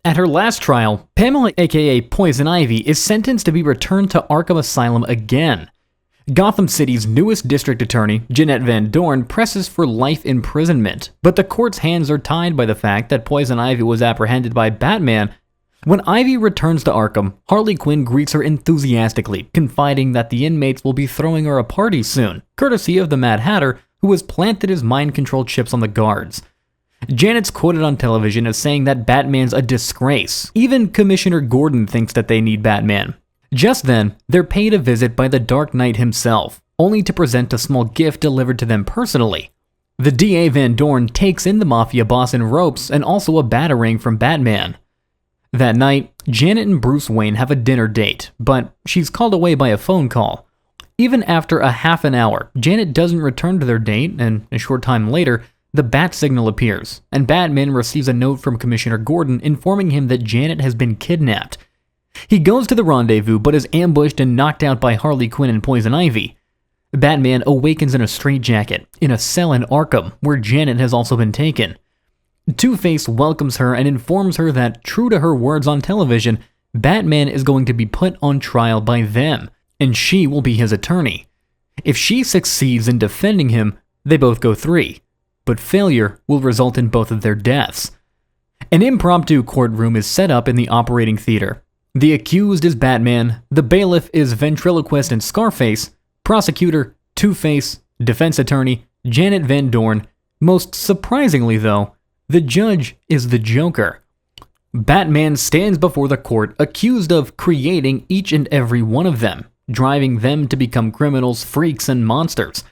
At her last trial, Pamela aka Poison Ivy is sentenced to be returned to Arkham Asylum again. Gotham City's newest district attorney, Janet Van Dorn, presses for life imprisonment, but the court's hands are tied by the fact that Poison Ivy was apprehended by Batman. When Ivy returns to Arkham, Harley Quinn greets her enthusiastically, confiding that the inmates will be throwing her a party soon, courtesy of the Mad Hatter, who has planted his mind control chips on the guards. Janet's quoted on television as saying that Batman's a disgrace. Even Commissioner Gordon thinks that they need Batman. Just then, they're paid a visit by the Dark Knight himself, only to present a small gift delivered to them personally. The DA Van Dorn takes in the mafia boss in ropes and also a batarang from Batman. That night, Janet and Bruce Wayne have a dinner date, but she's called away by a phone call. Even after a half an hour, Janet doesn't return to their date, and a short time later, the bat signal appears, and Batman receives a note from Commissioner Gordon informing him that Janet has been kidnapped. He goes to the rendezvous but is ambushed and knocked out by Harley Quinn and Poison Ivy. Batman awakens in a straitjacket, in a cell in Arkham, where Janet has also been taken. Two-Face welcomes her and informs her that, true to her words on television, Batman is going to be put on trial by them, and she will be his attorney. If she succeeds in defending him, they both go free. But failure will result in both of their deaths. An impromptu courtroom is set up in the operating theater. The accused is Batman, the bailiff is ventriloquist and Scarface, prosecutor, Two-Face, defense attorney, Janet Van Dorn. Most surprisingly though, the judge is the Joker. Batman stands before the court accused of creating each and every one of them, driving them to become criminals, freaks, and monsters.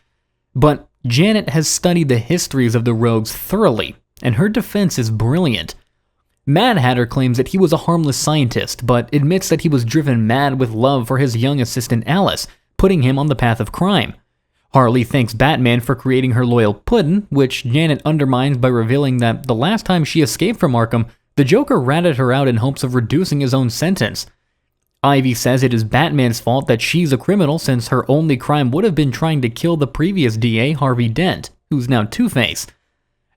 But Janet has studied the histories of the rogues thoroughly, and her defense is brilliant. Mad Hatter claims that he was a harmless scientist, but admits that he was driven mad with love for his young assistant Alice, putting him on the path of crime. Harley thanks Batman for creating her loyal puddin', which Janet undermines by revealing that the last time she escaped from Arkham, the Joker ratted her out in hopes of reducing his own sentence. Ivy says it is Batman's fault that she's a criminal since her only crime would have been trying to kill the previous DA, Harvey Dent, who's now Two-Face.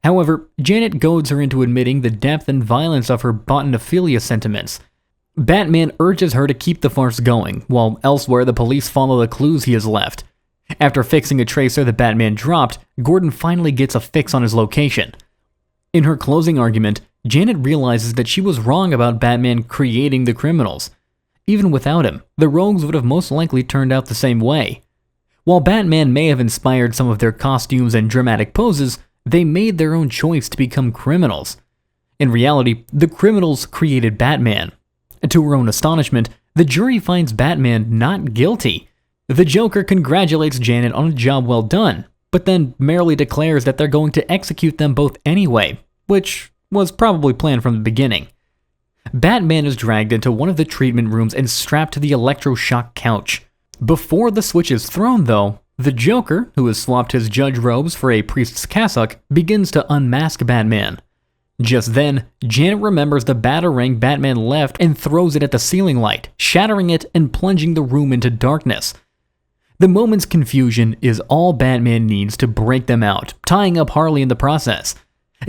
However, Janet goads her into admitting the depth and violence of her botanophilia sentiments. Batman urges her to keep the farce going, while elsewhere the police follow the clues he has left. After fixing a tracer that Batman dropped, Gordon finally gets a fix on his location. In her closing argument, Janet realizes that she was wrong about Batman creating the criminals. Even without him, the rogues would have most likely turned out the same way. While Batman may have inspired some of their costumes and dramatic poses, they made their own choice to become criminals. In reality, the criminals created Batman. To her own astonishment, the jury finds Batman not guilty. The Joker congratulates Janet on a job well done, but then merely declares that they're going to execute them both anyway, which was probably planned from the beginning. Batman is dragged into one of the treatment rooms and strapped to the electroshock couch. Before the switch is thrown, though, the Joker, who has swapped his judge robes for a priest's cassock, begins to unmask Batman. Just then, Janet remembers the batarang Batman left and throws it at the ceiling light, shattering it and plunging the room into darkness. The moment's confusion is all Batman needs to break them out, tying up Harley in the process.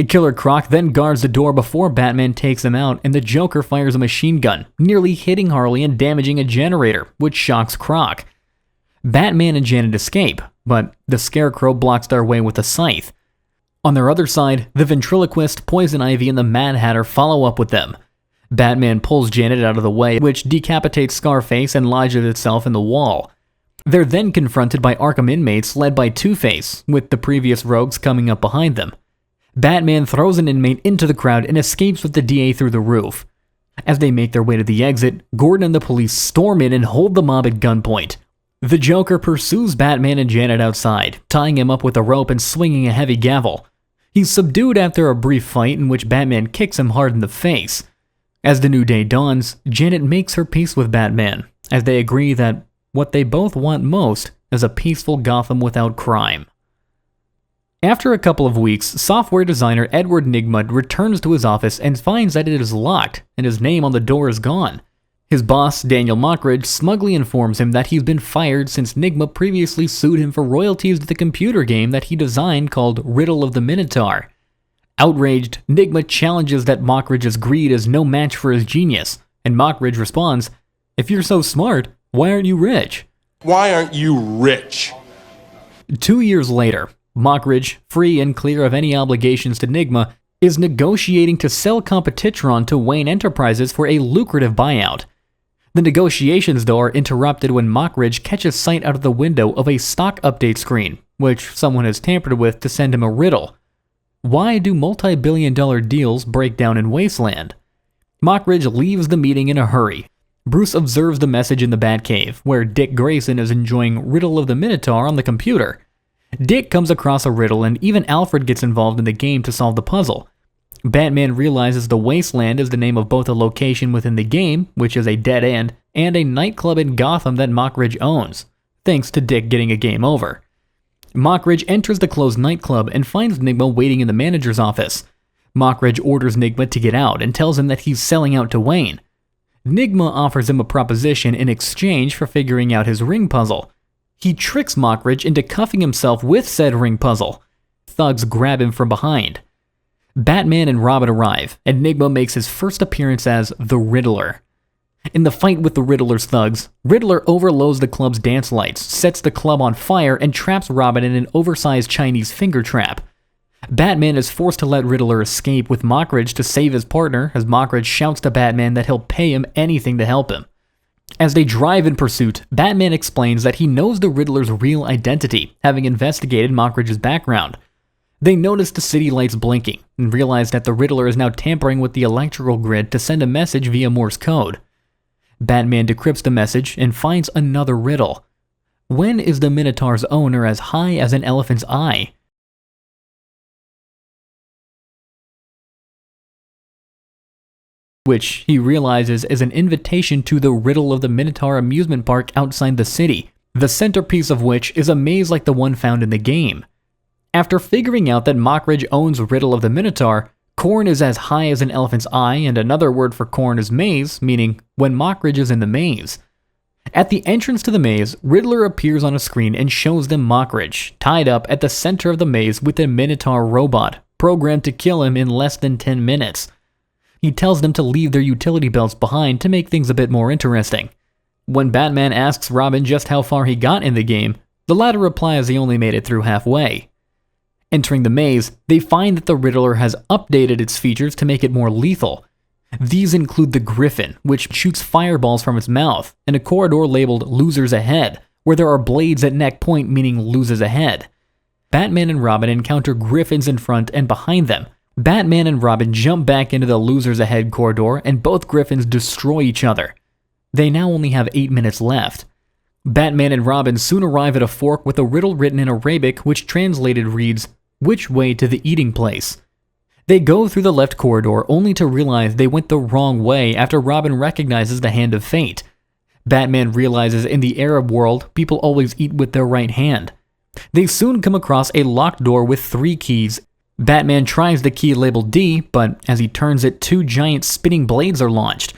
Killer Croc then guards the door before Batman takes him out, and the Joker fires a machine gun, nearly hitting Harley and damaging a generator, which shocks Croc. Batman and Janet escape, but the Scarecrow blocks their way with a scythe. On their other side, the ventriloquist, Poison Ivy, and the Mad Hatter follow up with them. Batman pulls Janet out of the way, which decapitates Scarface and lodges itself in the wall. They're then confronted by Arkham inmates led by Two-Face, with the previous rogues coming up behind them. Batman throws an inmate into the crowd and escapes with the DA through the roof. As they make their way to the exit, Gordon and the police storm in and hold the mob at gunpoint. The Joker pursues Batman and Janet outside, tying him up with a rope and swinging a heavy gavel. He's subdued after a brief fight in which Batman kicks him hard in the face. As the new day dawns, Janet makes her peace with Batman, as they agree that what they both want most is a peaceful Gotham without crime. After a couple of weeks, software designer Edward Nygma returns to his office and finds that it is locked and his name on the door is gone. His boss, Daniel Mockridge, smugly informs him that he's been fired since Nygma previously sued him for royalties to the computer game that he designed called Riddle of the Minotaur. Outraged, Nigma challenges that Mockridge's greed is no match for his genius, and Mockridge responds, "If you're so smart, why aren't you rich?" Why aren't you rich? 2 years later, Mockridge, free and clear of any obligations to Nigma, is negotiating to sell Competitron to Wayne Enterprises for a lucrative buyout. The negotiations, though, are interrupted when Mockridge catches sight out of the window of a stock update screen, which someone has tampered with to send him a riddle. Why do multi-billion-dollar deals break down in Wasteland? Mockridge leaves the meeting in a hurry. Bruce observes the message in the Batcave, where Dick Grayson is enjoying Riddle of the Minotaur on the computer. Dick comes across a riddle, and even Alfred gets involved in the game to solve the puzzle. Batman realizes the Wasteland is the name of both a location within the game, which is a dead end, and a nightclub in Gotham that Mockridge owns, thanks to Dick getting a game over. Mockridge enters the closed nightclub and finds Nigma waiting in the manager's office. Mockridge orders Nigma to get out and tells him that he's selling out to Wayne. Nigma offers him a proposition in exchange for figuring out his ring puzzle. He tricks Mockridge into cuffing himself with said ring puzzle. Thugs grab him from behind. Batman and Robin arrive, and Nigma makes his first appearance as the Riddler. In the fight with the Riddler's thugs, Riddler overloads the club's dance lights, sets the club on fire, and traps Robin in an oversized Chinese finger trap. Batman is forced to let Riddler escape with Mockridge to save his partner, as Mockridge shouts to Batman that he'll pay him anything to help him. As they drive in pursuit, Batman explains that he knows the Riddler's real identity, having investigated Mockridge's background. They notice the city lights blinking, and realize that the Riddler is now tampering with the electrical grid to send a message via Morse code. Batman decrypts the message and finds another riddle. When is the Minotaur's owner as high as an elephant's eye? Which he realizes is an invitation to the Riddle of the Minotaur amusement park outside the city, the centerpiece of which is a maze like the one found in the game. After figuring out that Mockridge owns Riddle of the Minotaur, corn is as high as an elephant's eye, and another word for corn is maze, meaning when Mockridge is in the maze. At the entrance to the maze, Riddler appears on a screen and shows them Mockridge, tied up at the center of the maze with a Minotaur robot, programmed to kill him in less than 10 minutes. He tells them to leave their utility belts behind to make things a bit more interesting. When Batman asks Robin just how far he got in the game, the latter replies he only made it through halfway. Entering the maze, they find that the Riddler has updated its features to make it more lethal. These include the Griffin, which shoots fireballs from its mouth, and a corridor labeled Losers Ahead, where there are blades at neck point meaning loses ahead. Batman and Robin encounter Griffins in front and behind them. Batman and Robin jump back into the Losers Ahead corridor, and both Griffins destroy each other. They now only have 8 minutes left. Batman and Robin soon arrive at a fork with a riddle written in Arabic, which translated reads, "Which way to the eating place?" They go through the left corridor only to realize they went the wrong way after Robin recognizes the Hand of Fate. Batman realizes in the Arab world, people always eat with their right hand. They soon come across a locked door with 3 keys. Batman tries the key labeled D, but as he turns it, 2 giant spinning blades are launched.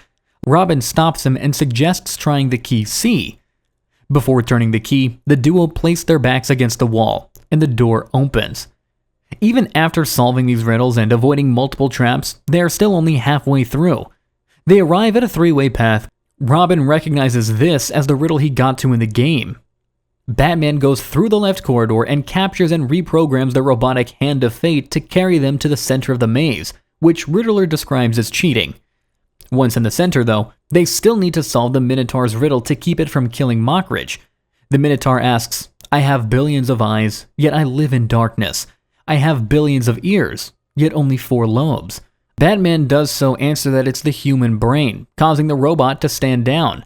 Robin stops him and suggests trying the key C. Before turning the key, the duo place their backs against the wall, and the door opens. Even after solving these riddles and avoiding multiple traps, they are still only halfway through. They arrive at a 3-way path. Robin recognizes this as the riddle he got to in the game. Batman goes through the left corridor and captures and reprograms the robotic Hand of Fate to carry them to the center of the maze, which Riddler describes as cheating. Once in the center, though, they still need to solve the Minotaur's riddle to keep it from killing Mockridge. The Minotaur asks, "I have billions of eyes, yet I live in darkness. I have billions of ears, yet only 4 lobes." Batman does so answer that it's the human brain, causing the robot to stand down.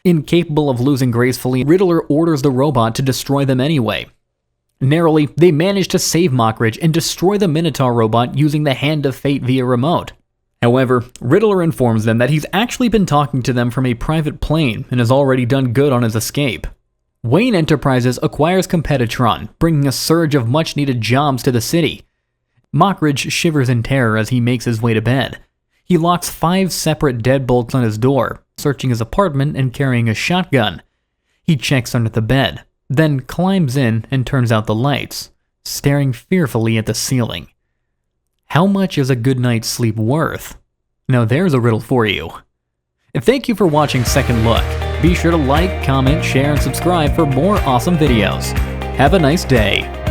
Incapable of losing gracefully, Riddler orders the robot to destroy them anyway. Narrowly, they manage to save Mockridge and destroy the Minotaur robot using the Hand of Fate via remote. However, Riddler informs them that he's actually been talking to them from a private plane and has already done good on his escape. Wayne Enterprises acquires Competitron, bringing a surge of much-needed jobs to the city. Mockridge shivers in terror as he makes his way to bed. He locks 5 separate deadbolts on his door, searching his apartment and carrying a shotgun. He checks under the bed, then climbs in and turns out the lights, staring fearfully at the ceiling. How much is a good night's sleep worth? Now there's a riddle for you. And thank you for watching Second Look. Be sure to like, comment, share, and subscribe for more awesome videos. Have a nice day.